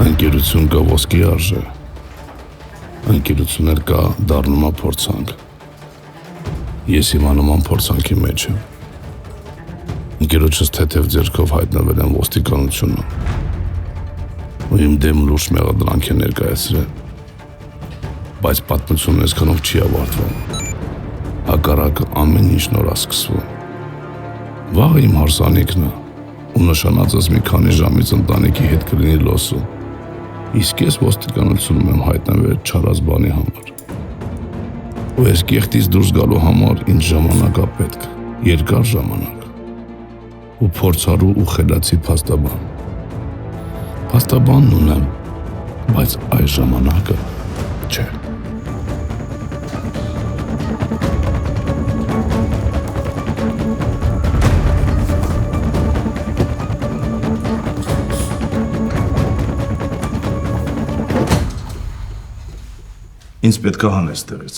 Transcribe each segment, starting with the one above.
Ընկերություն կա ոսկի արժե, ընկերություններ կա դառնում փորձանք։ Ես հիմա նման փորձանքի մեջ եմ։ Ընկերոջս թեթև ձեռքով հայտնվել եմ ոստիկանությունում։ Ու իմ դեմ լուրջ մեղադրանք է ներկայացրել։ Բայց պատմությունն այսքանով չի ավարտվում։ Հակառակը ամեն ինչ նոր է սկսվում։ Վաղը իմ հարսանիքն է, ու նշանածս մի քանի ժամից ընտանիքի հետ կլինի լոսում։ Իսկ ես ոստիկանությունում եմ հայտնվել չարած բանի համար։ Ու այս կեղտից դուրս գալու համար ինձ ժամանակ է պետք, երկար ժամանակ։ Ու փորձառու ու խելացի փաստաբան։ Փաստաբանն ունեմ, բայց այս ժամանակը չէ։ Ինձ պետք է հանես տեղից։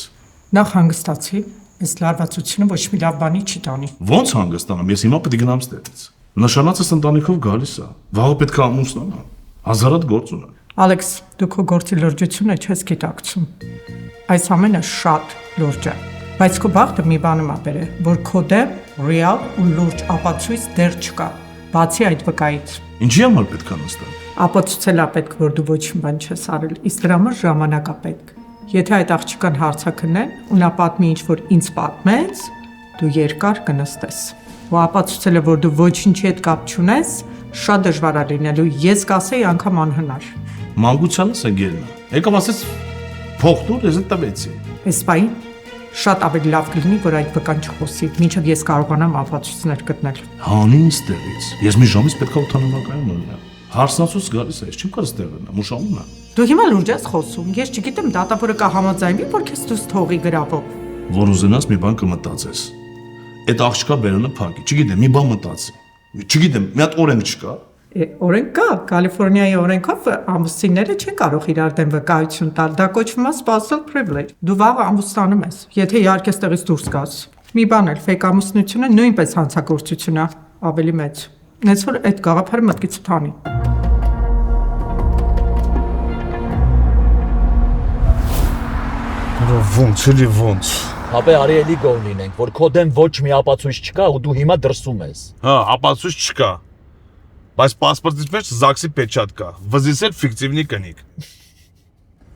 Նախ հանգստացի, այս լարվածությունը ոչ մի լավ բանի չի տանի։ Ոնց հանգստանամ, ես հիմա պետք է գնամ ստեղից։ Նշանածս ընտանիքով գալիս է։ Վաղը պետք է ամուսնանամ։ Հազարատ գործ ունեմ։ Ալեքս, դու քո գործի լրջությունը չես գիտակցում։ Այս ամենը շատ լուրջ է։ Բայց քո բախտը մի բանում է բերել, որ քո դեմ ռեալ ու լուրջ ապացույց դեռ չկա, բացի այդ վկայից։ Ինչի համար պետք է նստեմ։ Ապացուցել է պետք, որ դու ոչ մի բան չես արել, իսկ դրա համար ժամանակ է պետք։ Եթե այդ աղջկան հարցակնեն ու նա պատմի ինչ-որ ինձ պատմեց, դու երկար կնստես։ Ու ապացուցել է, որ դու ոչինչի հետ կապ չունես, շատ դժվար է լինելու, ես կասեի անգամ անհնար։ Մանկությանս ընկերն է։ Եկավ ասեց փող տուր, ես տվեցի։ Այս պահին շատ ավելի լավ կլինի, որ այդ վկան չխոսի, մինչև ես կարողանամ ապացույցներ գտնել։ Հանի ինձ տեղից։ Ես մի ժամից պետք է օդանավակայանում լինեմ։ Հարսնացուց գալիս է, չեմ կարող ստեղ լինեմ, ուշանում եմ։ Դու հիմա լուրջ ես խոսում, ես չգիտեմ դատավորը կհամաձայնվի, որ քեզ դուս թողի գրավով։ Որ ուզենաս մի բան կմտածես։ Այդ աղջկա բերանը փակի, չգիտեմ, մի բան մտածի։ Չգիտեմ, մի հատ օրենք չկա։ Օրենք կա, Կալիֆոռնիայի օրենքով ամուսինները չեն կարող իրար դեմ վկայություն տալ, դա կոչվում է spousal privilege։ Դու վաղը ամուսնանում ես, եթե իհարկե ստեղից դուրս գաս։ Մի բան էլ, ֆեյք ամուսնությունը նույնպես հանցագործություն է, ավելի մեծ։ Նենց որ այդ գաղափարը մտքից թանի։ Ոնց էլի ոնց։ Հապե արի էլի գոհ լինենք, որ քո դեմ ոչ մի ապացույց չկա ու դու հիմա դրսում ես։ Հա, ապացույց չկա։ Բայց պասպորտից մեջ ԶԱԳՍ-ի պեչատ կա, վզից էլ ֆիկտիվնի կնիկ։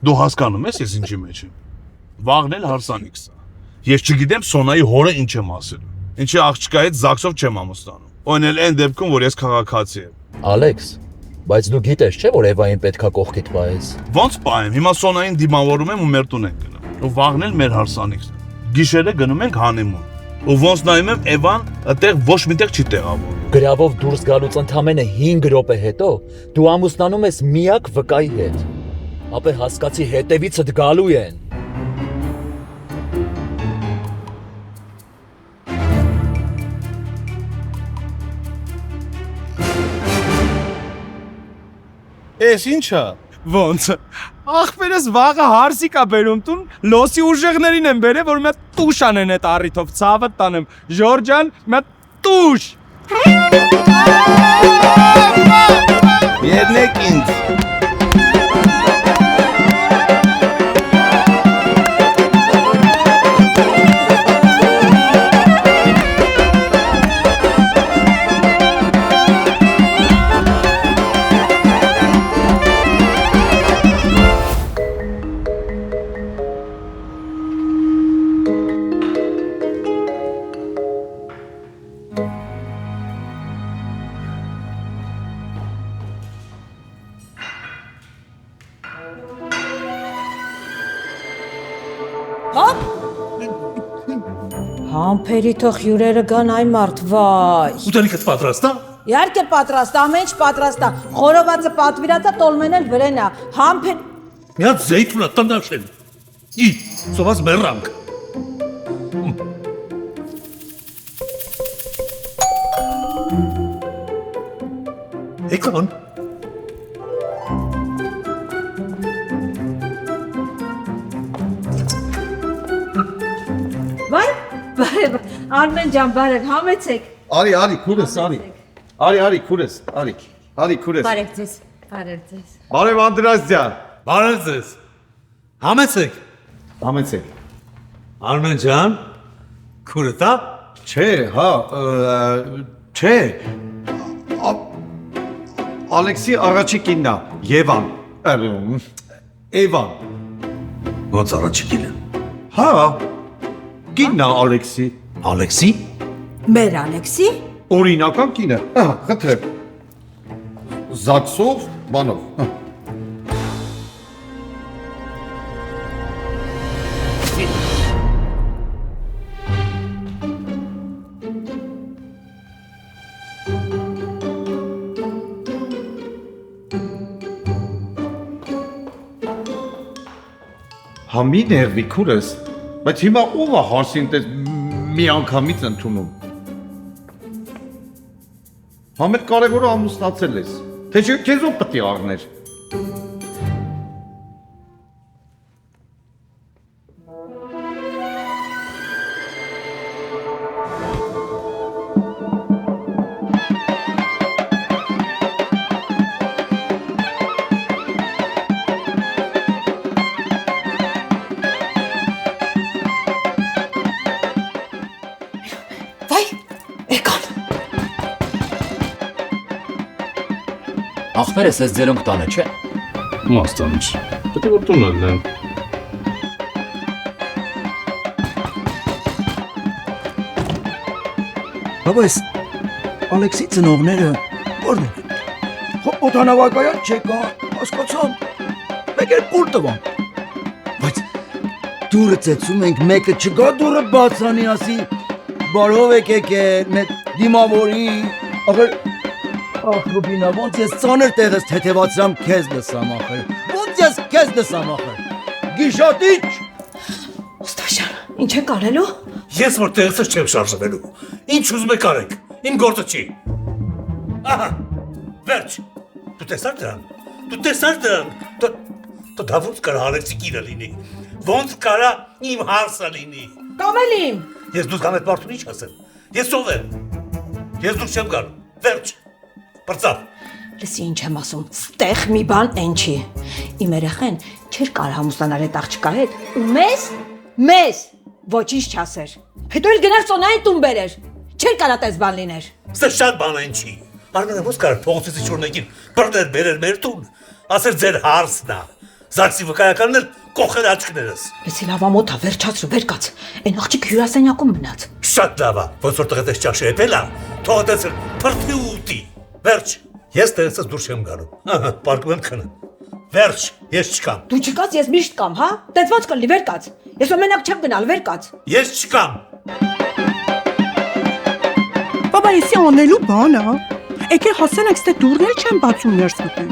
Դու հասկանում ես ես ինչի մեջ եմ։ Վաղն էլ հարսանիքս է։ Ես չգիտեմ Սոնայի հորը ինչ եմ ասել։ Ինչի աղջկա հետ ԶԱԳՍ-ով չեմ ամուսնանում։ Օն էլ այն դեպքում, որ ես քաղաքացի եմ։ Ալեքս, բայց դու գիտես չէ, որ Էվային պետքա կողքիդ պահես։ Ոնց պահեմ, հիմա Սոնային դիմավորում եմ ու մեր տուն ենք գնում։ Ու վաղն էլ մեր հարսանիքս։ Գիշերը գնում ենք հանիմուն։ Ու ոնց նայում եմ Էվան այդտեղ ոչ միտեղ չի տեղավորվում։ Գրավով դուրս գալուց ընդամենը 5 րոպե հետո դու ամուսնանում ես միակ վկայի հետ։ Ապե հասկացի հետևիցդ գալու են։ Էս ինչա։ Ոնց։ Ախպերս վաղը հարսիկ է բերում տուն, լոսի ուժեղներին եմ բերել, որ մի հատ տուշ անեն այդ առիթով, ցավը տանեմ։ Ժորջան, մի հատ տուշ։ Ելնեք ինձ։ Համբերի թող հյուրերը գան այն մարդ, վայ։ Ուտելիքդ պատրաստ է։ Իհարկե պատրաստ, ամեն ինչ պատրաստ է։ Խորովածը պատվիրած է, տոլմեն էլ վրեն է։ Համբեր։ Մի հատ զեյթունա տնաշեն։ Ի, սոված մեռանք։ Եկան։ Վայ, բարև, Արմեն ջան, բարև, համեցեք։ Արի, քուրես, արի։ Արի, քուրես, արի։ Արի, քուրես։ Բարև ձեզ։ Բարև ձեզ։ Բարև Անդրեասյան։ Բարև ձեզ։ Համեցեք։ Համեցեք։ Արմեն ջան, քուրը տա։ Չէ, հա, չէ։ Ալեքսի առաջի կիննա, Եվան։ Էվան։ Ոնց առաջի կինը։ Հա, կիննա Ալեքսի։ Ալեքսի։ Մեր Ալեքսի։ Օրինական կինը։ Ահա, խնդրեմ։ Զաքսով, բանով։ Համի ներվի քուրս, բայց հիմա ով է հարսին տես մի անգամից ընդունում։ Համեր կարևորը ամուսնացել ես, թե չէ քեզ ով պետք է առներ։ Վայ, եկան։ Ախպերս ես ձերոնք տանը, չէ։ Մաստանչ։ Պետք է որ տուն ելնեմ։ Բաբա, այս Ալեքսի ծնողները ո՞րն են։ Օդանավակայան չեկա, հասկացամ։ Մեկ էլ կուլ տվան։ Բայց դուրը ծեցում ենք, մեկը չգա դուրը բացանի ասի, բարով եք եկել, մեկ դիմավորի, ախր, ախ Ռուբինա, ոնց ես ծանր տեղս թեթևացրամ քեզ լսամ ախր, ոնց ես քեզ լսամ ախր, գիշատիչ։ Ստաշան, ինչ եք արելու։ Ես որ տեղս չեմ շարժվելու։ Ինչ ուզում եք արեք։ Իմ գործը չի։ Ահա, վերջ։ Դու տեսար դրան։ Դու տեսար դրան։ Դու դա ոնց կարա Ալեքսի կինը լինի։ Ոնց կարա իմ հարսը լինի։ Կամ էլ իմ։ Ես դուք կամ այդ մարդուն ինչ ասեմ։ Ես ով եմ։ Ես դուք չեմ գալու։ Վերջ։ Բրծավ։ Լսի ինչ եմ ասում, ստեղ մի բան են չի։ Իմ երեխեն չէր կարող ամուսնանալ այդ աղջկա հետ ու մեզ ոչինչ չասեր։ Հետո էլ գնար ծոնայի տուն բերեր։ Չէր կարող տես բան լիներ։ Սա շատ բան այն չի։ Արմենը ոնց կարող փողոցից իջուր մեկին բռներ բերեր մեր տուն։ Ասեր ձեր հարսն է։ Զաքսի վկայականն էլ կողեր աչքներս։ Լսի լավ ամոթա, վերջացրու, վեր կաց։ Այն աղջիկ հյուրասենյակում մնաց։ Շատ լավ է, ոնց որ տղետ ես ճաշի հետ էլա, թող տեսել փրթի ուտի։ Վերջ, ես տեղից դուրս չեմ գալու։ Ահա, պարկում եմ քնը։ Վերջ, ես չկամ։ Դու չկաց, ես միշտ կամ, հա։ Տես ոնց կլինի, վեր կաց։ Ես մենակ չեմ գնալ, վեր կաց։ Ես չկամ։ Բաբա, եսի անելու բան է։ Եկել հասել ենք, ստե դուրն էլ չեն բացում ներս մտեն։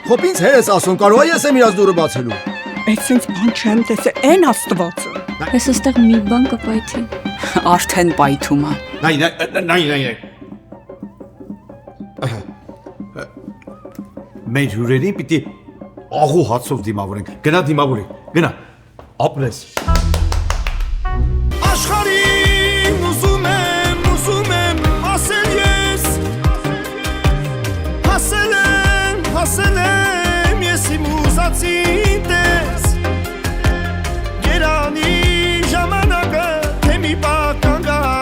Խոպ ինձ հերես ասում, կարող է ես եմ իրաց դուրը բացելու։ Այսինքն բան չեմ տեսել, այն աստվածը։ Ես այստեղ մի բան կպայթի։ Արդեն պայթում է։ Նայ։ Մեր հյուրերին պիտի աղու հացով դիմավորենք։ Գնա դիմավորի, գնա։ Ապրես։ Աշխարհին ուզում եմ ասել ես հասել եմ ես իմ ուզածին տես Երանի ժամանակը թե մի պատանգարի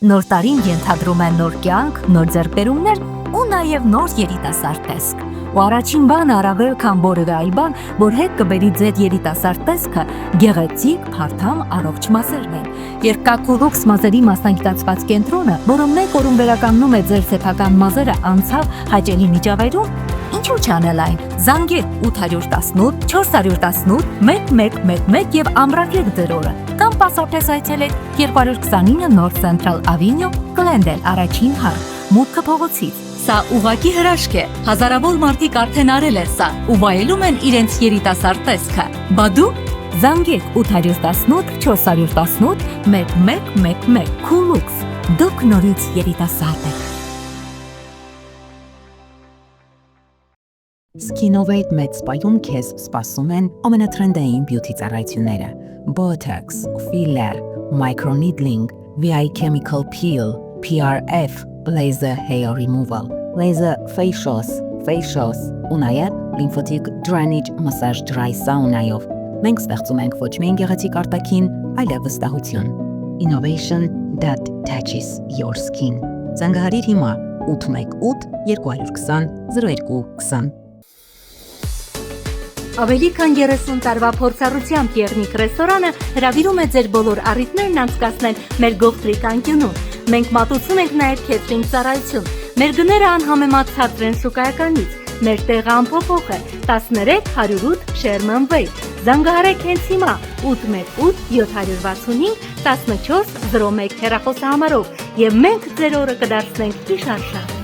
Նոր տարին ենթադրում է նոր կյանք, նոր ձեռքբերումներ ու նաև նոր երիտասարդ տեսք։ Ու առաջին բանը առավել քան որևէ այլ բան, որ հետ կբերի ձեր երիտասարդ տեսքը, գեղեցիկ, փարթամ, առողջ մազերն են։ Երկակուլուքս մազերի մասնագիտացված կենտրոնը, որը մեկ օրում վերականգնում է ձեր սեփական մազերը անցավ հաճելի միջավայրում, ինչու չանել այն։ Զանգեք 818 418 1111 եւ ամրագրեք ձեր օրը։ Կամ պասապրես այցելեք 229 North Central Avenue, Glendale, առաջին հարկ, մուտքը փողոցից։ Սա ուղակի հրաշք է։ Հազարավոր մարդիկ արդեն արել են սա ու վայելում են իրենց երիտասարդ տեսքը։ Բա դու զանգեք 818 418 1111 Coolux։ Դուք նորից երիտասարդ եք։ Skinnovate Med Spa-ում քեզ սպասում են ամենատրենդային բյութի ծառայությունները՝ Botox, filler, microneedling, VI chemical peel, PRF, laser hair removal, laser facials, ու նաև lymphatic drainage massage dry sauna-ով։ Մենք ստեղծում ենք ոչ միայն գեղեցիկ արտաքին, այլև վստահություն։ Innovation that touches your skin։ Զանգահարիր հիմա 818 220 0220։ Ավելի քան 30 տարվա փորձառությամբ Եղնիկ ռեստորանը հրավիրում է ձեր բոլոր առիթներն անցկացնել մեր գողտրիկ անկյունում։ Մենք մատուցում ենք նաև քեթրինգ ծառայություն։ Մեր գները անհամեմատ են շուկայականից։ Մեր տեղը անփոփոխ է 13 108 Sherman Way։ Զանգահարեք հենց հիմա 818 765 1401 հեռախոսահամարով եւ մենք ձեր օրը կդարձնենք ճիշտ։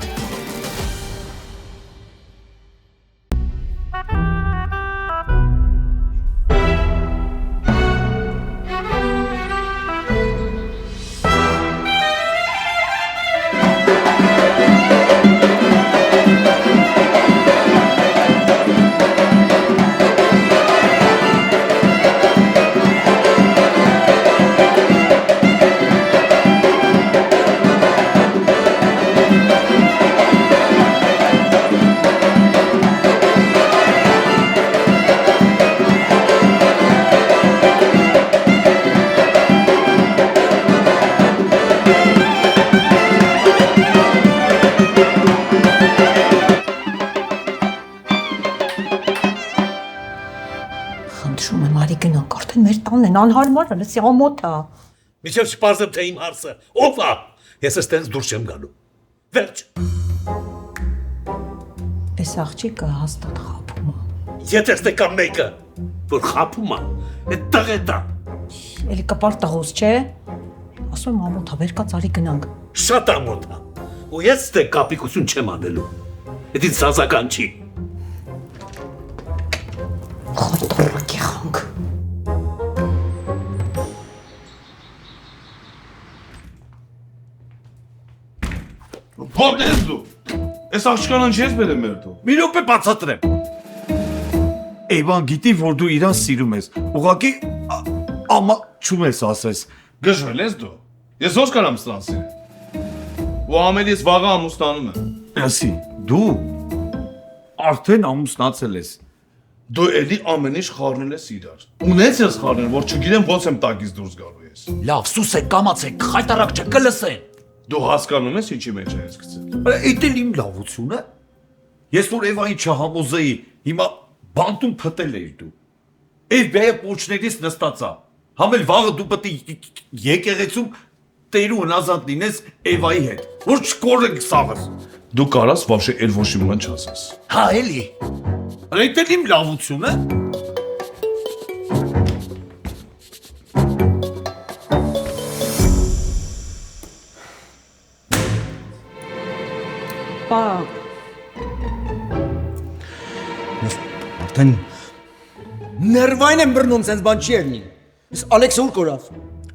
Խնդրում եմ արի գնանք, արդեն մեր տանն են, անհարմար է, լսի ամոթ է։ Միջև չպարզեմ թե իմ հարցը, ով է։ Ես էստենց դուրս չեմ գալու։ Վերջ։ Այս աղջիկը հաստատ խաբում է։ Եթե ստե կամ մեկը, որ խաբում է, այդ տղետ է։ Էլի կպար տղոս, չէ։ Ասում եմ ամոթ է, վեր կաց արի գնանք։ Շատ ամոթ է։ Ու ես ստե կապիկություն չեմ անելու։ Այդ ինձ սազական չի։ Խոտորակի խանք։ Ո՞րն ես դու։ Այս աղջկանան չես բերեմ մեր դու։ Մի րոպե բացատրեմ։ Էйվան գիտի, որ դու իրան սիրում ես։ Ուղղակի ամա չում ես ասես։ Գժվել ես դու։ Ես ո՞ր կարամ ստան սիրել։ Ու ամեն ես վաղը ամուսնանում եմ։ Ասի, դու արդեն ամուսնացել ես։ Դու էլի ամեն ինչ խառնել ես իրար։ Ունես ես խառնել, որ չգիտեմ ոնց եմ տակից դուրս գալու ես։ Լավ, սուսեք, կամացեք, խայտարակ չկլսեն։ Դու հասկանում ես ինչի մեջ ես գցել։ Էդ էլ իմ լավությունը։ Ես որ Էվային չհամոզեի, հիմա բանտում փտել էի դու։ Էվբեյը պոչներից նստած է։ Համել վաղը դու պետք է եկեղեցում տերու հնազանդ լինես Էվայի հետ, որ չկորեք սաղս։ Դու կարաս вообще էլ ոչ մի բան չասես։ Հա, էլի։ Այդ էլ իմ լավությունը։ Պա։ Արդեն ներվային եմ բռնում, սենց բան չի եղնի։ Ես Ալեքսը ուր կորավ։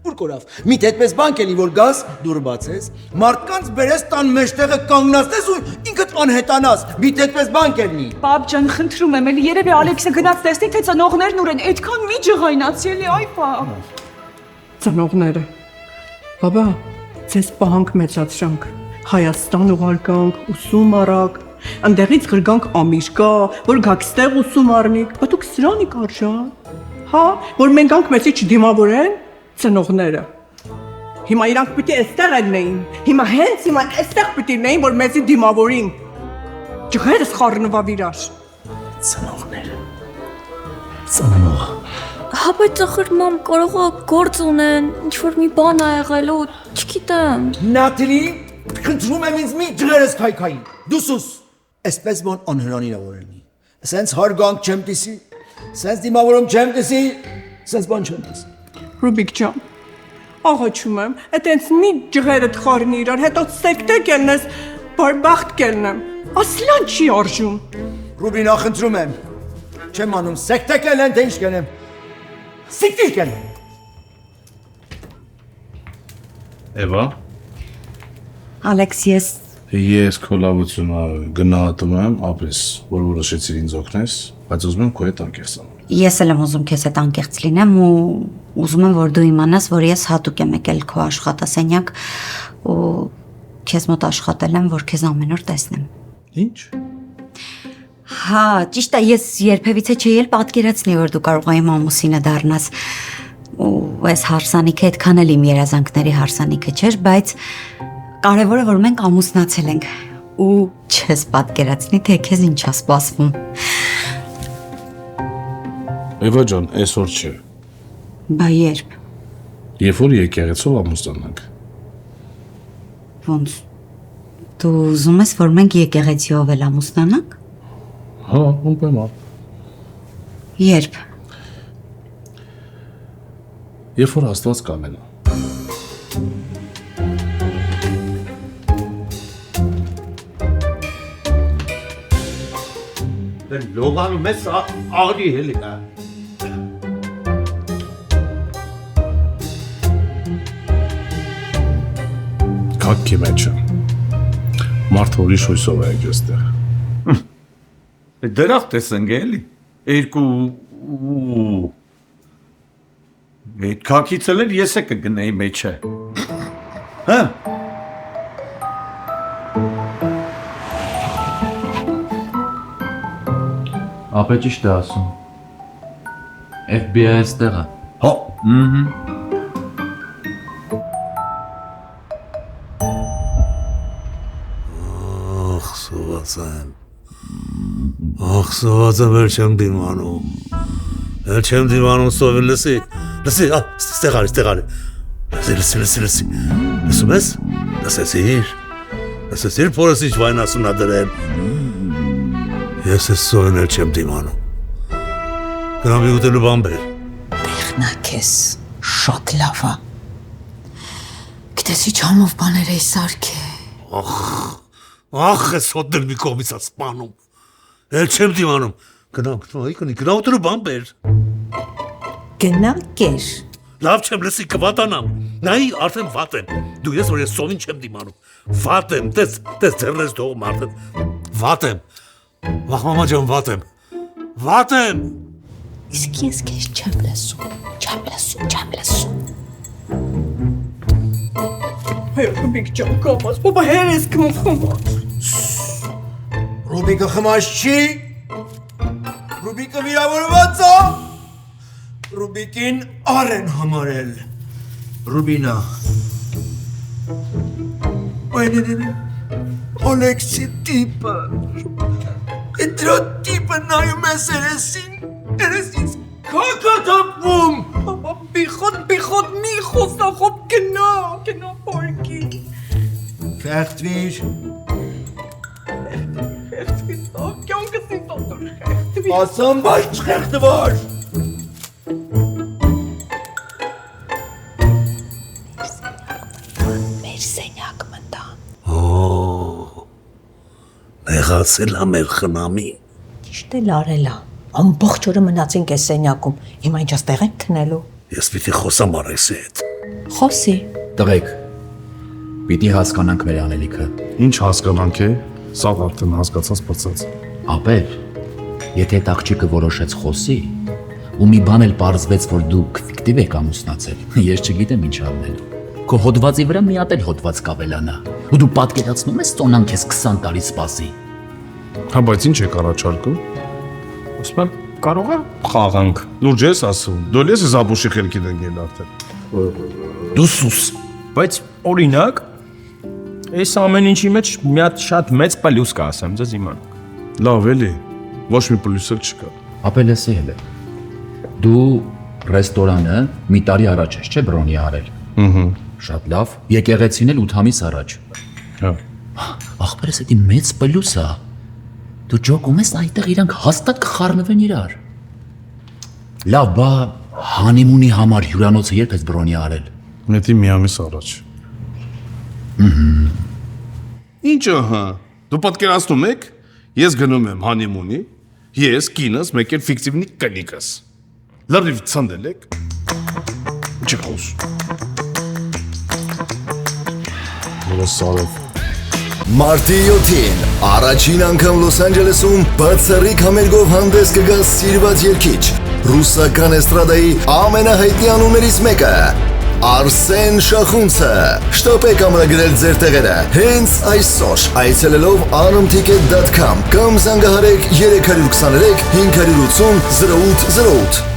Ուր կորավ։ Միտ այդպես բան կելի, որ գաս, դուր բացես, մարդկանց բերես տան մեջտեղը կանգնացնես ու ինքդ անհետանաս։ Միտ այդպես բան կելնի։ Պապ ջան, խնդրում եմ, էլի երևի Ալեքսը գնաց տեսնի, թե ծնողներն ուր են, այդքան մի ջղայնացի էլի, այ պապ։ Ծնողները։ Բաբա, ձեզ պահանք մեծացրանք։ Հայաստան ուղարկանք, ուսում արակ, ընդեղից գրգանք ամիրկա, որ գաք ստեղ ուսում առնիք, բա դուք սրանի կարժան, հա, որ մենք անք մեծի չդիմավորեն, ծնողները, հիմա իրանք պիտի էստեղ ելնեին, հիմա հենց հիմա էստեղ պիտի լինեին, որ մեծի դիմավորին, ջղերս խառնվավ իրար, ծնողները, ծնող, Հա բայց ախր մամ կարող է գործ ունեն, ինչ-որ մի բան ա եղել ու չգիտեմ։ Նատիլի, խնդրում եմ ինձ մի ջղերս քայքայի, դուսուս, այսպես բան անհրանիր է որելնի, սենց հարգանք չեմ տիսի, սենց դիմավորում չեմ տիսի, սենց բան չեմ տիսի։ Ռուբիկ ջան, աղաչում եմ, այտենց մի ջղերդ խառնի իրար, հետո սեկտե կելնես, բարբախտ կելնեմ, ասլան չի արժում։ Ռուբինա, խնդրում եմ, չեմ անում, սեկտե կելեն, թե ինչ կենեմ, սիկտիր կենեմ։ Էվա, Ալեքս, ես քո լավությունը գնահատում եմ, ապրես, որ որոշեցիր ինձ օգնես, բայց ուզում եմ քո հետ անկեղծ լինեմ։ Ես էլ եմ ուզում քեզ հետ անկեղծ լինեմ ու ուզում եմ որ դու իմանաս, որ ես հատուկ եմ եկել քո աշխատասենյակ ու քեզ մոտ աշխատել եմ, որ քեզ ամեն օր տեսնեմ։ Ինչ։ Հա, ճիշտ է, ես երբևիցե չէի էլ պատկերացնի, որ դու կարող ես իմ ամուսինը դառնաս։ Ու այս հարսանիքը այդքան էլ իմ երազանքների հարսանիքը չէր, բայց կարևորը որ մենք ամուսնացել ենք ու չես պատկերացնի, թե քեզ ինչ է սպասվում։ Էվա ջան, այսօր չէ։ Բա երբ։ Երբ որ եկեղեցով ամուսնանանք։ Ոնց։ Դու ուզում ես, որ մենք եկեղեցիով էլ ամուսնանանք։ Հա, ուրեմն։ Երբ։ Երբ որ Աստված կամենա։ Դե լողանում ես աղի հելի կա։ Կակի մեջը։ Մարդ ուրիշ հույսով է այստեղ։ Դրախտ ես ընկելի։ Երկու Այդ կակից էլ ես է կգնեի մեջը։ Հա։ Ապա ճիշտ է ասում։ FBI այստեղ է։ Հա։ Ախ, սոված եմ, էլ չեմ դիմանում։ Էլ չեմ դիմանում, սով լսի, ստեղ արի։ Լսի։ Լսում ես, լսեցիր, փորս ինչ վայնասուն ադրել։ Ես ես սովն էլ չեմ դիմանում։ Գրամ իգուտելու բան բեր։ Բեղնակ ես, շատ լավ է։ Գիտես ինչ համով բաներ էի սարքե։ Ախ, ես հոտել մի կողմից ասպանում։ Էլ չեմ դիմանում։ Գնամ ուտելու բան բեր։ Գնամ կեր։ Լավ չեմ լսի կվատանամ։ Նայի արդեն վատ եմ։ Դու ես որ ես սովին չեմ դիմանում։ Վատ եմ, տես ձեռներս թողում արդեն։ Վատ եմ։ Վախ մամա ջան, վատ եմ։ Իսկ ես քեզ չեմ լսում։ Ռուբիկ ջան, կամաց, բաբա հեր ես կմխոմաց։ Ռուբիկը խմած չի։ Ռուբիկը վիրավորված է։ Ռուբիկին առեն համարել։ Ռուբինա։ Ոյնեն Օլեքսի տիպը։ Դրա տիպը նայում ես երեսին քակատապում։ Բիխոտ մի խոսախոտ գնա պորկի։ Խեղտվիր։ Ասամ, բայց չխեղտվար։ Մեր սենյակ մտան։ Նեղացել է մեր խնամին։ Ճիշտ էլ արել է։ Ամբողջ օրը մնացինք այս սենյակում։ Հիմա ինչ աստեղ ենք քնելու։ Ես պիտի խոսամ Արեքսի հետ։ Խոսի։ Տղեկ, պիտի հասկանանք մեր անելիքը։ Ինչ հասկանանք է, սաղ արդեն հասկացած պրծած։ Ապեր, եթե այդ աղջիկը որոշեց խոսի, ու մի բան էլ պարզվեց, որ դուք ֆիկտիվ եք ամուսնացել, ես չգիտեմ ինչ անելու։ Քո հոդվածի վրա մի հատ էլ հոդված կավելանա, ու դու պատկերացնում ես ծոնան քեզ 20 տարի սպասի։ Հա, բայց ինչ եք առաջարկում։ Ասում եմ, կարող է խաղանք։ Լուրջ ես ասում, դու ես զաբուշի խելքի դնգել արդեն։ Դու սուս։ Բայց օրինակ, այս ամեն ինչի մեջ մի հատ շատ մեծ պլյուս կա, ասեմ ձեզ իմանաք։ Լավ էլի, ոչ մի պլյուս էլ չկա։ Ապա լսի հələ։ Դու ռեստորանը մի տարի առաջ ես, չէ՞ բրոնի արել։ Շատ լավ, եկեղեցին էլ 8 ամիս առաջ։ Հա։ Ախպերս էդի մեծ պլյուս է։ Դու ջոկում ես այդտեղ իրանք հաստատ կխառնվեն իրար։ Լավ, բա հանիմունի համար հյուրանոցը երբ ես բրոնի արել։ Մետի մի ամիս առաջ։ Ինչ ահա։ Դու պատկերացնում եք, ես գնում եմ հանիմունի, ես կինս, մեկ էլ ֆիկտիվնի կնիկս։ Լրիվ ցանդել եք։ Ինչ խոս։ Մոսալով։ Մարտի 7-ին առաջին անգամ Լոս Անջելեսում բացառիկ համերգով հանդես կգա սիրված երգիչ, ռուսական էստրադայի ամենահայտնի անուններից մեկը Արսեն Շախունցը։ Շտապեք ամրագրել ձեր տեղերը հենց այսօր այցելելով anumticket.com կամ զանգահարեք 323 580 0808։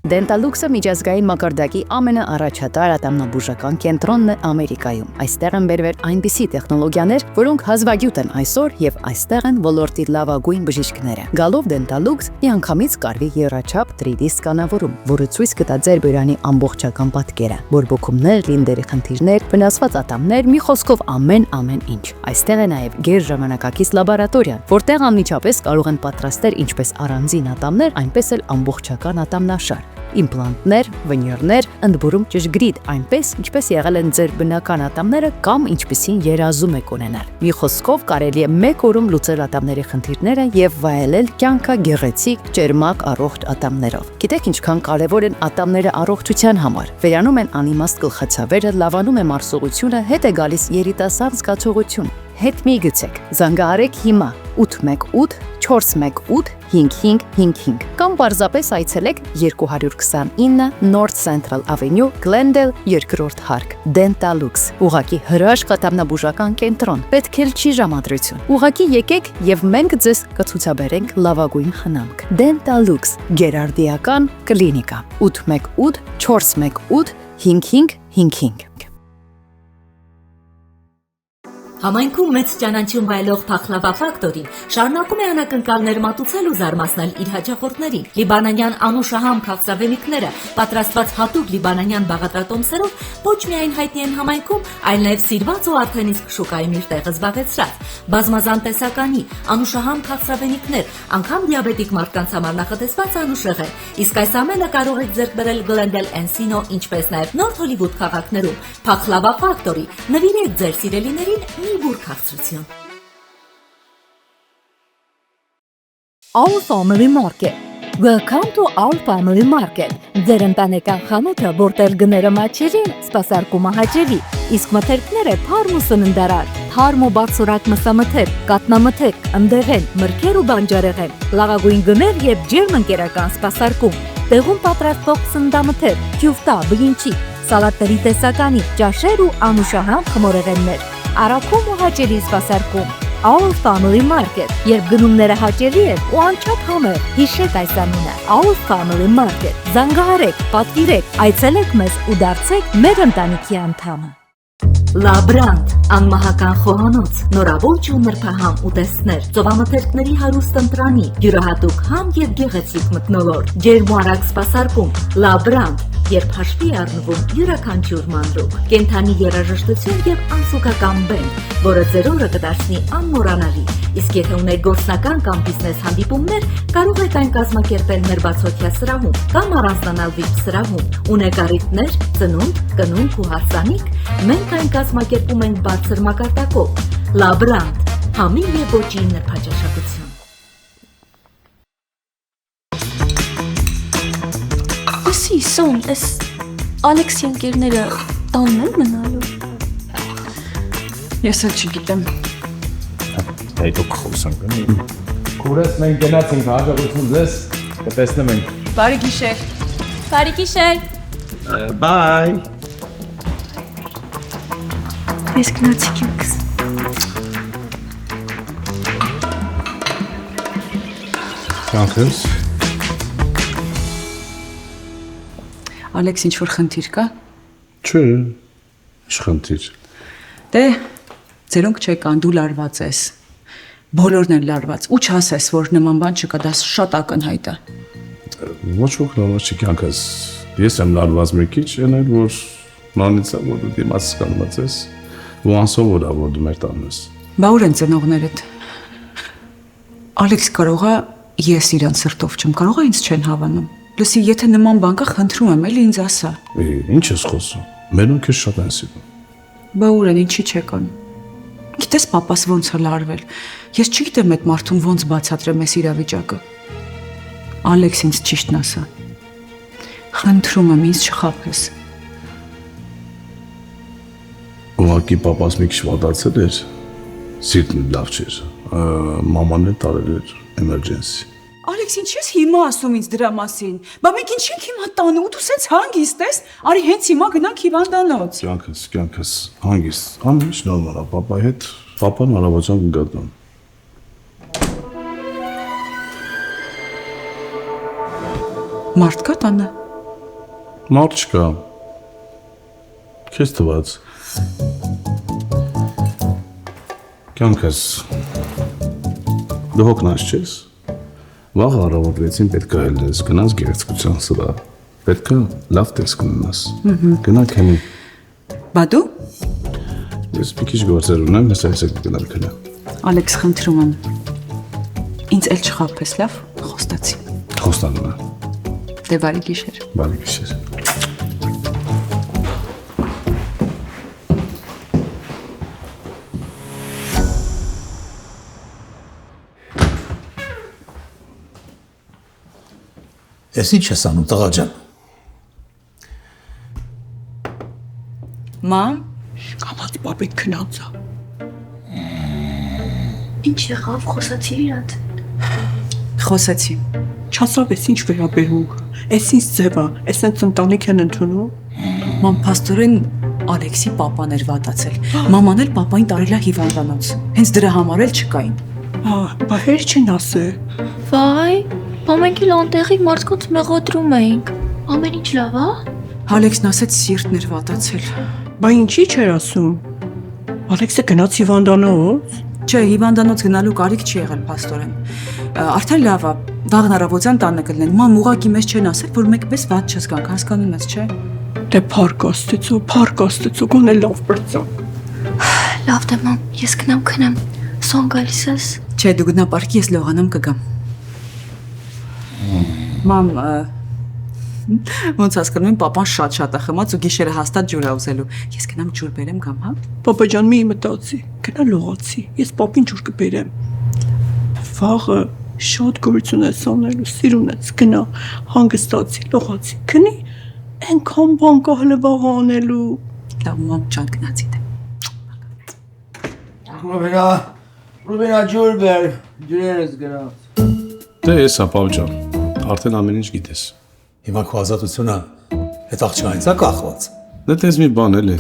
Դենտալուքսը միջազգային մակարդակի ամենաառաջատար ատամնաբուժական կենտրոնն է Ամերիկայում։ Այստեղ են բերվել այնպիսի տեխնոլոգիաներ, որոնք հազվագյուտ են այսօր եւ այստեղ են ոլորտի լավագույն բժիշկները։ Գալով Դենտալուքս միանգամից կարվի եռաչափ 3D սկանավորում, որը ցույց կտա ձեր բյուրանի ամբողջական պատկերը, բորբոքումներ, լինդերի խնդիրներ, վնասված ատամներ, մի խոսքով ամեն ինչ։ Այստեղ է նաեւ գերժամանակակից լաբորատորիա, որտեղ անմիջապես կարող են պատրաստել ինչպես առանձին ատամներ, այնպես էլ ամբողջական ատամնաշար։ Իմպլանտներ, վնյորներ, ընդբուրում ճշգրիտ, այնպես ինչպես եղել են ձեր բնական ատամները կամ ինչպիսին երազում եք ունենալ։ Մի խոսքով կարելի է մեկ օրում լուծել ատամների խնդիրները եւ վայելել կյանքը գեղեցիկ, ճերմակ, առողջ ատամներով։ Գիտեք ինչքան կարեւոր են ատամները առողջության համար։ Վերանում են անիմաստ գլխացավերը, լավանում է մարսողությունը, հետ է գալիս երիտասարդ զգացողություն։ Հետ մի գցեք, զանգահարեք հիմա 818 418 5555 կամ պարզապես այցելեք 229 North Central Avenue, Glendale, 2-րդ հարկ, Dentalux, ուղղակի հրաշք ատամնաբուժական կենտրոն, պետք էլ չի ժամադրություն, ուղղակի եկեք եւ մենք ձեզ կցուցաբերենք լավագույն խնամք, Dentalux, գերարդիական կլինիկա, 818 418 5555 Համայնքում մեծ ճանաչում վայելող Փախլավա ֆակտորին շարունակում է անակնկալներ մատուցել ու զարմացնել իր հաճախորդներին։ Լիբանանյան անուշահամ քաղցրավենիքները, պատրաստված հատուկ լիբանանյան բաղադրատոմսերով, ոչ միայն հայտնի են համայնքում, այլ նաև սիրված ու արդեն իսկ շուկայում իր տեղը զբաղեցրած։ Բազմազան տեսականի անուշահամ քաղցրավենիքներ, անգամ դիաբետիկ մարդկանց համար նախատեսված անուշեղեն։ Իսկ այս ամենը կարող եք ձեռք բերել Glendale, Encino, ինչպես նաև North Hollywood քաղաքներում։ Փախլավա ֆակտորի, նվիրեք ձեր սիրելիներին մի քաղցրություն։ Our Family Market. Welcome to Our Family Market. Ձեր ընտանեկան խանութը, որտեղ գները մաչերին, սպասարկումը հաճելի, իսկ մթերքները թարմ ու սննդարար, թարմ ու բարձրակ մսամթերք, կատնամթերք, ընդեղեն, մրգեր ու բանջարեղեն, լավագույն գներ եւ ջերմ ընկերական սպասարկում, տեղում պատրաստվող սննդամթերք, քյուֆտա, բլինչի, սալատների տեսականի, ճաշեր ու անուշահամ խմորեղեններ, արագում ու հաճելի սպասարկում։ Our Family Market, երբ գնումները հաճելի են ու անչափ համեղ, հիշեք այս անունը, Our Family Market, զանգահարեք, պատվիրեք, այցելեք մեզ ու դարձեք մեր ընտանիքի անդամը։ Լաբրանդ, անմահական խոհանոց, նորավոր ու նրբահամ ուտեստներ, ծովամթերքների հարուստ ընտրանի, յուրահատուկ համ եւ գեղեցիկ մթնոլորտ, ջերմ ու արագ սպասարկում, Լաբրանդ, երբ հաշվի է առնվում յուրաքանչյուր մանրուք, կենդանի երաժշտություն եւ անսուկական բենդ, որը ձեր օրը կդարձնի անմոռանալի։ Իսկ եթե ունեք գործնական կամ բիզնես հանդիպումներ, կարող եք այն կազմակերպել մեր բացօթյա սրահում կամ առանձնանալ VIP սրահում։ Ունեք առիթներ, ծնունդ, կնունք ու հարսանիք, մենք այն կազմակերպում ենք բարձր մակարդակով։ Լաբրանդ, համին եւ ոչինչ նրբաճաշակություն։ Սոն, այս Ալեքսի ընկերները տանն են մնալու։ Ես էլ չգիտեմ։ Հետո կխոսանք, էլի։ Քուրս մենք գնացինք հաջողություն ձեզ, կտեսնեմ ենք։ Բարի գիշեր։ Բարի գիշեր։ Bye։ Ես գնացիք ինքս։ Կանքս։ Ալեքս, ինչ-որ խնդիր կա։ Չէ, ինչ խնդիր։ Դե, ձերոնք չեկան, դու լարված ես։ Բոլորն են լարված, ու չասես, որ նման բան չկա, դա շատ ակնհայտ է։ Ոչ ոք նորմալ չի կանքս։ Ես եմ լարված մի քիչ, ենել որ նորից է, որ դու դիմաց կանված ես, ու անսովոր է, որ դու մեր տանն ես։ Բա ուր են ծնողներդ։ Ալեքս, կարող է ես իրան սրտով չեմ, կարող է ինձ չեն հավանում։ Լսի, եթե նման բան կա, խնդրում եմ, էլի ինձ ասա։ Ինչ ես խոսում։ Մերոնք ես շատ են սիրում։ Բա ուր են, ինչի չեկան։ Գիտես պապաս ոնց է լարվել։ Ես չգիտեմ այդ մարդուն ոնց բացատրեմ այս իրավիճակը։ Ալեքս, ինձ ճիշտն ասա։ Խնդրում եմ, ինձ չխաբես։ Ուղղակի պապաս մի քիչ վատացել էր, սիրտն լավ չէր։ Մաման էլ տարել էր emergency։ Ալեքս, ինչ ես հիմա ասում ինձ դրա մասին։ Բա մենք ինչ ենք հիմա տանը ու դու սենց հանգիստ ես։ Արի հենց հիմա գնանք հիվանդանոց։ Կյանքս, հանգիստ։ Ամեն ինչ նորմալ է, պապայի հետ, պապան հարավաճան կգտնան։ Մարդ կա տանը։ Մարդ չկա։ Քեզ թվաց։ Կյանքս, դու հոգնած չես։ Վաղ առավոտվեցին պետք է ելնես, գնաս գեղեցկության սրա, պետք է լավ տեսք ունենաս, գնա քնի։ Բա դու։ Ես մի քիչ գործեր ունեմ, ես այս հետ գնալ քնա։ Ալեքս, խնդրում եմ։ Ինձ էլ չխաբես, լավ, խոստացի։ Խոստանում եմ։ Դե բարի գիշեր։ Բարի գիշեր։ Ես ինչ ես անում, տղա ջան։ Ման, Կամաց պապիկ քնած է։ Ինչ եղավ, խոսացի իրաց։ խոսեցի։ Չասավ ես ինչ վերաբերում։ Էս ինչ ձև է, էս հենց ընտանիք են ընդունում։ Ման փաստորեն Ալեքսի պապան էր վատացել։ Մաման էլ պապային տարելա հիվանդանոց։ Հենց դրա համար էլ չկային։ Բա հեր չեն ասե։ Վայ, բա մենք էլ անտեղի մարդկանց մեղադրում էինք։ Ամեն ինչ լավ է։ Ալեքսն ասեց սիրտն էր վատացել։ Բա ինչի՞ չէր ասում։ Ալեքսը գնաց հիվանդանոց։ Չէ, հիվանդանոց գնալու կարիք չի եղել փաստորեն։ Արդեն լավ է, վաղն առավոտյան տանը կլինեն։ Ման ուղղակի մեզ չեն ասել, որ մեկպես վատ չզգանք, հասկանում ես, չէ։ Դե փառք Աստծո, գոնե լավ բրծա։ Լավ դե մամ, ես գնամ քնեմ։ Սոն գալիս ես։ Չէ, դու գնա պարկի, ես լողանամ կգամ։ Մամ, ոնց հասկանում եմ, պապան շատ է խմած ու գիշերը հաստատ ջուր է ուզելու։ Ես գնամ ջուր բերեմ կամ, հա։ Պապա ջան, մի մտածի, գնա լողացի, ես պապին ջուր կբերեմ։ Վաղը շատ գորություն ես անելու, սիրուն ես, գնա, հանգստացի, լողացի, քնի, այնքան բան կա հələ վաղ անելու։ Լավ, մամ ջան, գնացի դե։ Ռուբենա ջուր բեր, ջուրերս գրած։ Դե ես ապավ ջան, արդեն ամեն ինչ գիտես։ Հիմա քո ազատությունը այդ աղջկանից է կախված։ Դե տես մի բան էլի։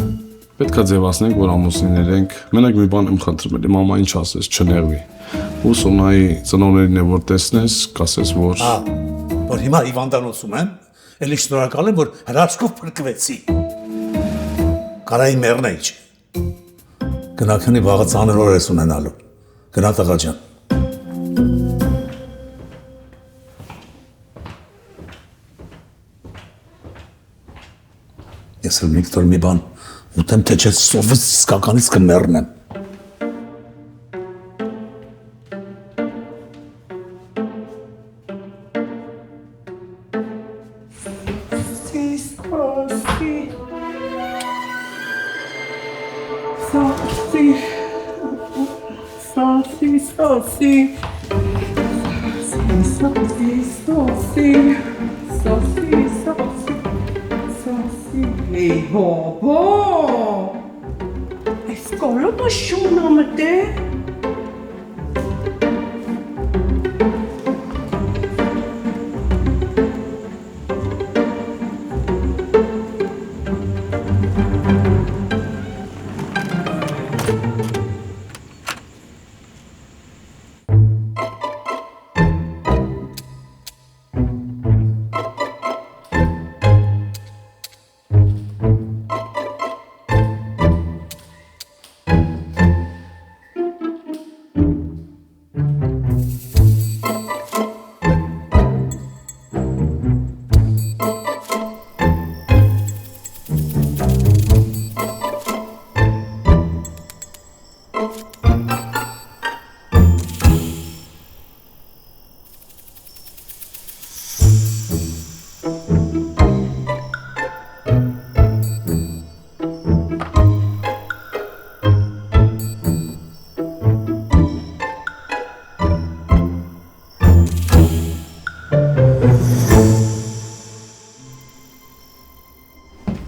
Պետք է ձևացնենք, որ ամուսիններ ենք։ Մենակ մի բան եմ խնդրում էլի, մամա ինչ ասես, չներվի։ Ու Սոնայի ծնողներին է որ տեսնես, կասես որ Որ հիմա հիվանդանոցում եմ, էլի շնորհակալ եմ, որ հրաշքով փրկվեցի։ Կարայի մեռնեի չէ։ Գնա քնի, վաղը ծանր օր ես ունենալու։ Գնա տղա ջան։ Ես էլ Վիկտոր մի բան ուտեմ, թե չէ սովից իսկականից կմեռնեմ։ Hey, Bobo! Այս կոլոմը շուն ամտե։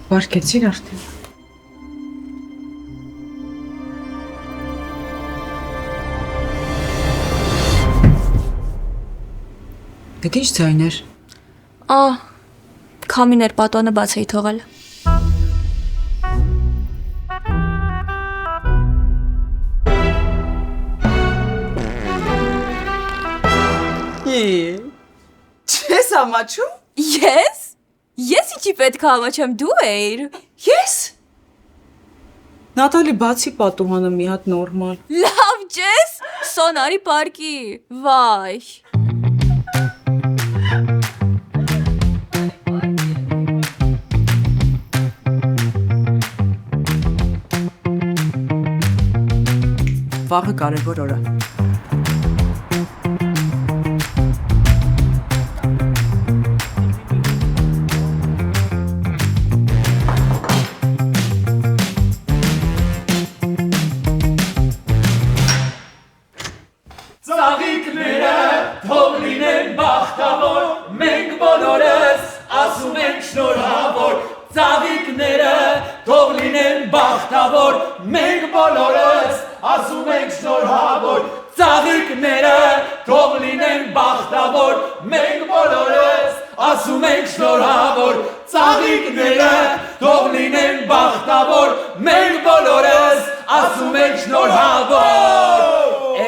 Վարկեցիր արդեն։ Դե ինչ ձայներ։ Քամիներ պատոնը բաց էի թողել։ Չես ամաչում։ Ես ինչի պետք է ամաչեմ, դու էիր։ Ես։ Նատալի բացի պատուհանը մի հատ նորմալ։ Լավ ջես, Սոնարի պարկի։ Վայ։ Վաղը կարևոր օր է։ Ծաղիկները թող լինեն բախտավոր, մենք բոլորս ասում ենք շնորհավոր։ Ծաղիկները թող լինեն բախտավոր, մենք բոլորս ասում ենք շնորհավոր։ Ծաղիկները թող լինեն բախտավոր, մենք բոլորս ասում ենք շնորհավոր։ Ծաղիկները թող լինեն բախտավոր, մենք բոլորս ասում ենք շնորհավոր։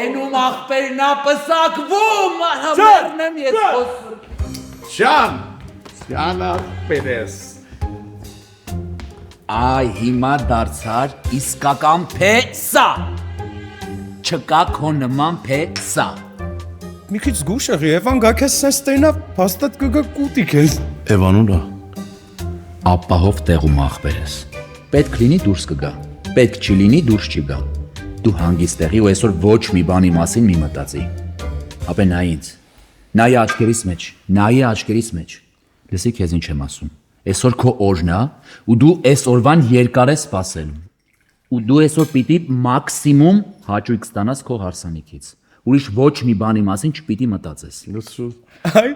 Էնում աղբերն ապսակվում, համերն եմ ես խոսում։ Շան աղբերես։ Այ հիմա դարձար իսկական փեսա։ Չկա քո նման փեսա։ Մի քիչ զգուշ եղի, Եվան գա քեզ սենց տենա, փաստատ կգա կուտի քեզ։ Էվան ուրա։ Ապահով տեղում աղբերես։ Պետք լինի դուրս կգա, պետք չի լինի դուրս չի գա։ Դու հանգիստ եղի ու այսօր ոչ մի բանի մասին մի մտածի։ Ապե նա ինձ, նայ աչքերիս մեջ։ Լսի քեզ ինչ եմ ասում։ Այսօր քո օրն է ու դու այս օրվան երկար ես սպասելու։ Ու դու այսօր պիտի մաքսիմում հաճույք ստանաս քո հարսանիքից։ Ուրիշ ոչ մի բանի մասին չպիտի մտածես։ Լսու։ Այ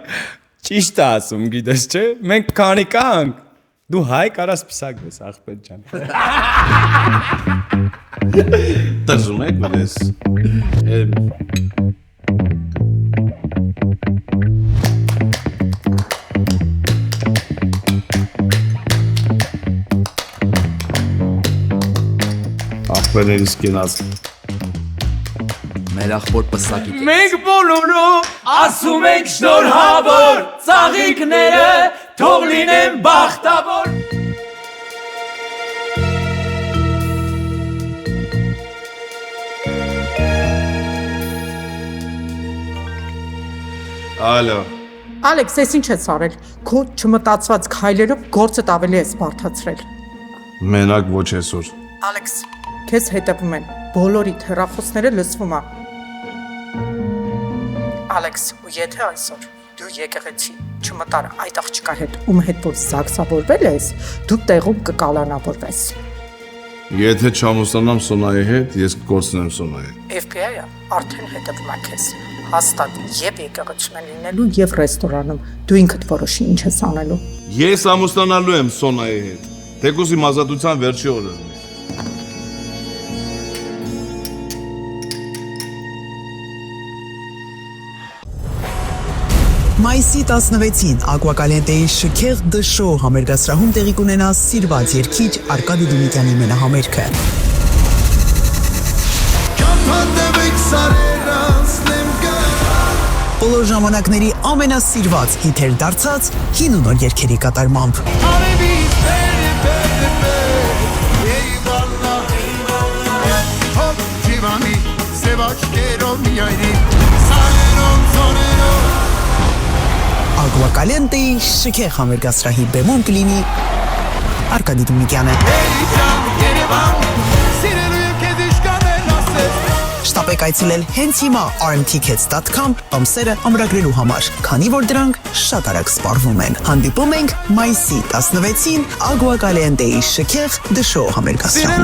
ճիշտ է ասում, գիտես չէ։ Մենք քանի կանք։ Դու հայ կարաս պսակվես, աղբեր ջան։ Տզում եք մնես։ Աղբերներիս կենաց։ Մեր աղբոր պսակի կենաց։ Մենք բոլորը ասում ենք շնորհավոր, ծաղիկները թող լինեն բախտավոր։ Ալո։ Ալեքս, ես ինչ ես արել։ Քո չմտածված քայլերով գործդ ավելի ես բարթացրել։ Մենակ ոչ այսօր։ Ալեքս, քեզ հետևում են։ Բոլորի հեռախոսները լսվում է։ Ալեքս, ու եթե այսօր դու եկեղեցի չմտար այդ աղջկա հետ, ում հետ որ զաքսավորվել ես, դու տեղում կկալանավորվես։ Եթե չամուսնանամ Սոնայի հետ, ես կկորցնեմ Սոնայի։ FBI-ը արդեն հետևում է քեզ։ Հաստատ եւ եկեղեցում են լինելու եւ ռեստորանում։ Դու ինքդ որոշի ինչ ես անելու։ Ես ամուսնանալու եմ Սոնայի հետ։ Թեկուզ իմ ազատության վերջի օրը։ Մայիսի 16-ին Ակվակալենտեի շքեղ դշո համերգասրահում տեղի կունենա սիրված երգիչ Արկադի Դումիկյանի մենահամերգը։ Բոլոր ժամանակների ամենասիրված հիթեր դարձած հին ու նոր երգերի կատարմամբ։ Ակվակալենտեի շքեղ համերգասրահի բեմում կլինի Արկադի Դումիկյանը։ Շտապեք այցելել հենց հիմա rmtickets.com ամսերը ամրագրելու համար, քանի որ դրանք շատ արագ սպառվում են։ Հանդիպում ենք մայիսի 16-ին Ակվակալենտեի շքեղ դշո համերգասրահում։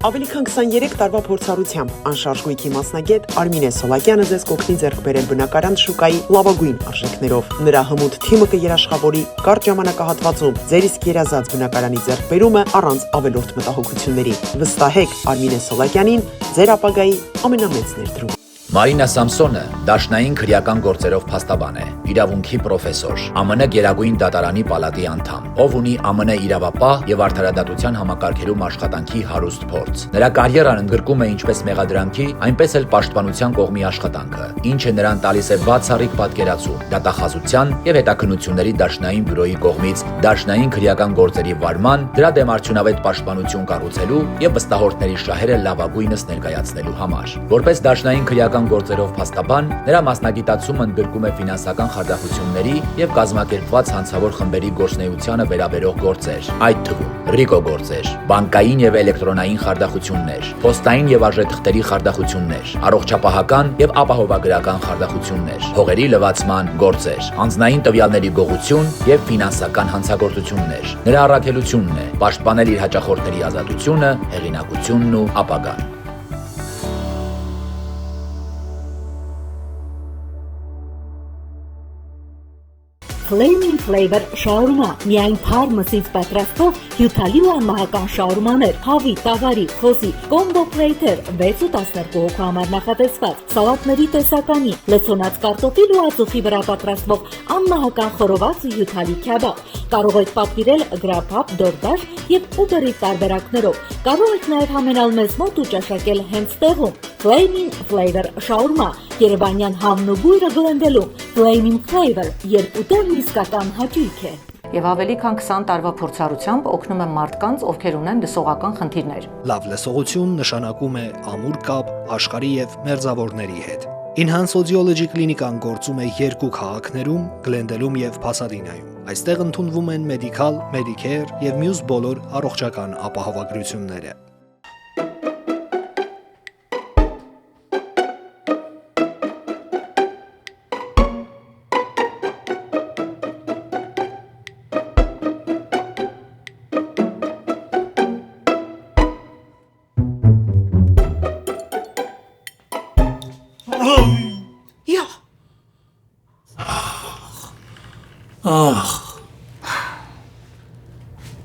Ավելի քան 23 տարվա փորձառությամբ անշարժ գույքի մասնագետ Արմինե Սոլակյանը ձեզ կօգնի ձեռք բերել բնակարան շուկայի լավագույն արժեքներով։ Նրա հմուտ թիմը կերաշխավորի կարճ ժամանակահատվածում ձեր իսկ երազած բնակարանի ձեռքբերումը առանց ավելորդ մտահոգությունների։ Վստահեք Արմինե Սոլակյանին, ձեր ապագայի ամենամեծ ներդրում։ Մարինա Սամսոնը դաշնային քրեական գործերով փաստաբան է, իրավունքի պրոֆեսոր, ԱՄՆ Գերագույն դատարանի պալատի անդամ, ով ունի ԱՄՆ իրավապահ եւ արդարադատության համակարգերում աշխատանքի հարուստ փորձ։ Նրա կարիերան ընդգրկում է ինչպես մեղադրանքի, այնպես էլ պաշտպանության կողմի աշխատանքը, ինչը նրան տալիս է բացառիկ պատկերացում դատախազության եւ հետաքննությունների դաշնային բյուրոյի կողմից դաշնային քրեական գործերի վարման, դրա դեմ արդյունավետ պաշտպանություն կառուցելու եւ վստահորդների շահերը լավագույնս ներկայացնելու համար։ Որպես դաշնային քրեական գործերով փաստաբան, նրա մասնագիտացումը ընդգրկում է ֆինանսական խարդախությունների եւ կազմակերպված հանցավոր խմբերի գործունեությանը վերաբերող գործեր, այդ թվում ռիկո գործեր, բանկային եւ էլեկտրոնային խարդախություններ, փոստային եւ արժեթղթերի խարդախություններ, առողջապահական եւ ապահովագրական խարդախություններ, հողերի լվացման գործեր, անձնային տվյալների գողություն եւ ֆինանսական հանցագործություններ։ Նրա առաքելությունն է պաշտպանել իր հաճախորդների ազատությունը, հեղինակությունն ու ապագան։ Flaming Flavor շաուրմա, միայն թար մսից պատրաստող հյութալի ու անմահական շաուրմաներ, հավի, տավարի, խոզի, կոմբո պլեյթեր, 6 ու 12 հոգու համար նախատեսված, սալատների տեսականի, լցոնած կարտոֆիլ ու ածուխի վրա պատրաստվող անմահական խորոված ու հյութալի քյաբաբ։ Կարող եք պատվիրել Grubhub, DoorDash եւ Uber Eats տարբերակներով։ Կարող եք նաեւ համենալ մեզ մոտ ու ճաշակել հենց տեղում։ Flaming Flavor շաուրմա, Երևանյան համն ու բույրը գլնդելում։ Flaming Flavor, երբ ուտելն իսկական հաճույք է։ Եվ ավելի քան 20 տարվա փորձառությամբ օգնում եմ մարդկանց, ովքեր ունեն լսողական խնդիրներ։ Լավ լսողություն նշանակում է ամուր կապ աշխարհի եւ մերձավորների հետ։ Enhance Audiology կլինիկան գործում է 2 քաղաքներում՝ Գլենդելում եւ Փասադինայում։ Այստեղ ընդունվում են Medical, Medicare եւ մյուս բոլոր առողջական ապահովագրությունները։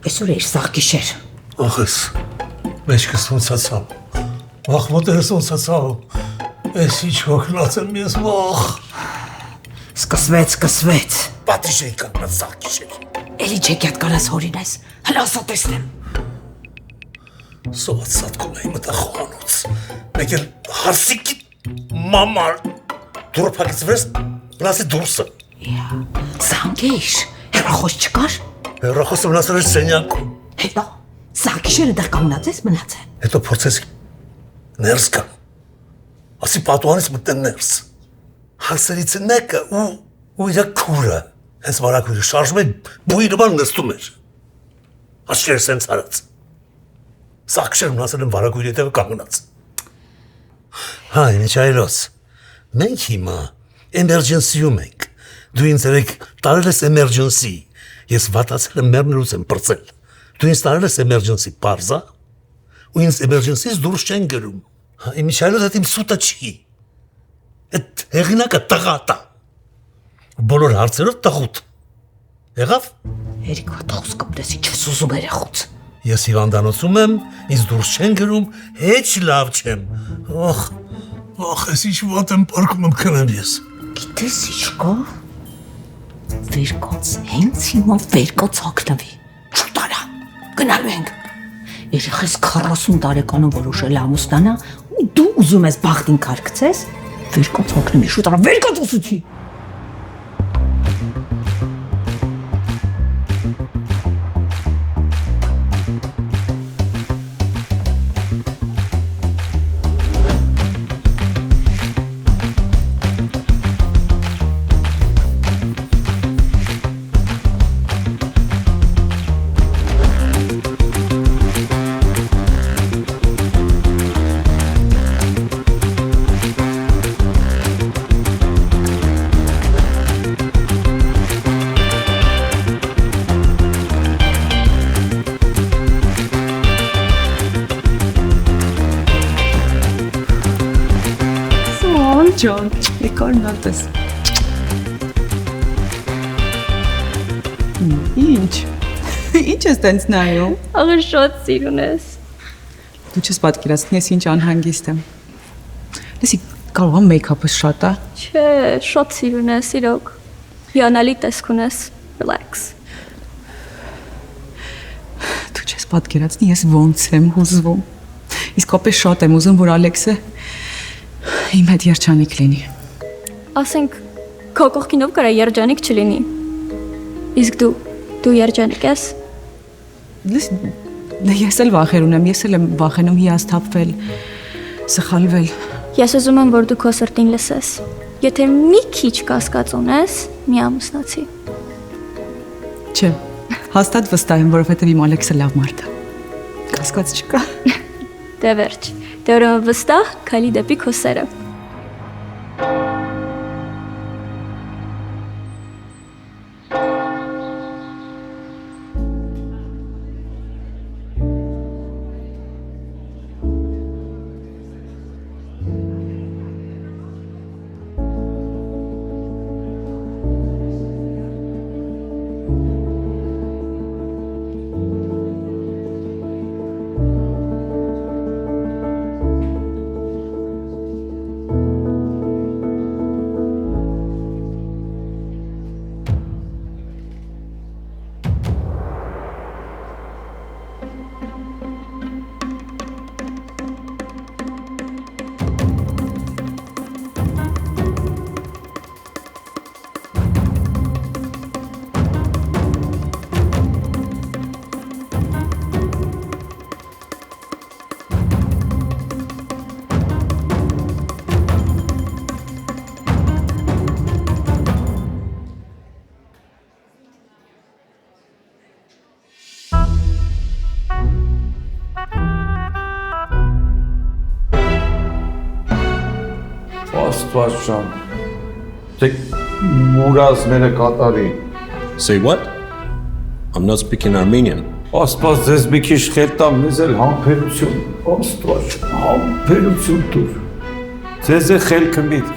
Այսօր էր սաղ գիշեր։ Ախս, մեջքս ոնցացավ, վախմոտերս ոնցացավ, ես ինչ հոգնած եմ ես վախ։ Սկսվեց։ Պատիժ էի կանգնած սաղ գիշեր։ Էլի չեկյատ կարաս հորինես, հլա ասա տեսնեմ։ Սոված սատկում էի մտա խոհանոց, մեկ էլ հարսիկի մամար, դուրը պակից վրես, մնասի դուրսը։ Զանգեիր, հեռախոս չկար։ Հեռախոսը մնացել էր սենյակում։ Հետո, սաղ գիշերը դեռ կանգնած ես մնացել։ Հետո փորձեցի ներս գամ, ասի պատուանից մտեն ներս։ Հասերից մեկը ու իր քուրը, հենց վարակույրը շարժում է, բույի նման նստում էր։ Աչքերս հենց արած։ Սաղ գիշերը մնացել եմ վարակույրի հետևը կանգնած։ Հա, ինչ այլոց, մենք հիմա էմերջենսիում ենք, դու ինձ երեք տարել ես էմերջենսի, ես վատացել եմ մեռնելուց եմ պրծել, դու ինձ տարել ես էմերջենսի պարզա, ու ինձ էմերջենսից դուրս չեն գրում, ինչ այլոց այդ իմ սուտը չի, այդ հեղինակը տղատա, բոլոր հարցերով տղուտ, եղավ? Երիկվա տղուս կպտեսի չես ուզում երեխուց։ Ես հիվանդանոցում եմ, ինձ դուրս չեն գրում, հեչ լավ չեմ, ես ինչ վատ եմ պարկում եմ կնեմ ես։ Գիտես ինչ կա, վերկոց, հենց հիմա վերկոց հագնվի, չուտարա, գնալու ենք։ Երեխես 40 տարեկանում որոշել ամուսնանա, ու դու ուզում ես բախտին կարգցես, վերկոց հագնվի, շուտարա, վերկոց ուսուցի։ Ջան, եկար նատես։ Ինչ ես տենց նայում։ Աղը շատ սիրուն ես։ Դու չես պատկերացնի ես ինչ անհանգիստ եմ։ Լսի, կարող եմ մեյքափս շատ է։ Չէ, շատ սիրուն ես, իրոք։ Հիանալի տեսք ունես, relax։ Դու չես պատկերացնի, ես ոնց եմ հուզվում։ Իսկապես շատ եմ ուզում, որ Ալեքսը իմ հետ երջանիկ լինի։ Ասենք, քո կողքինով կարա երջանիկ չլինի։ Իսկ դու երջանիկ ես։ Ես էլ վախեր ունեմ, ես էլ եմ վախենում հիասթափվել, սխալվել։ Ես ուզում եմ, որ դու քո սրտին լսես։ Եթե մի քիչ կասկած ունես, մի ամուսնացի։ Չէ, հաստատ վստահ եմ, որովհետև իմ Ալեքսը լավ մարդ է։ Կասկած չկա։ Դե վերջ։ Դե ուրեմն վստահ քայլի դեպի քո սերը։ Աստվածաշան։ Թե մուրազները կատարի։ Say what? I'm not speaking Armenian. Աստված ձեզ մի քիչ խելտամ, մեզ էլ համբերություն, Աստված, համբերություն տուր։ Ձեզ է խելքը միտք։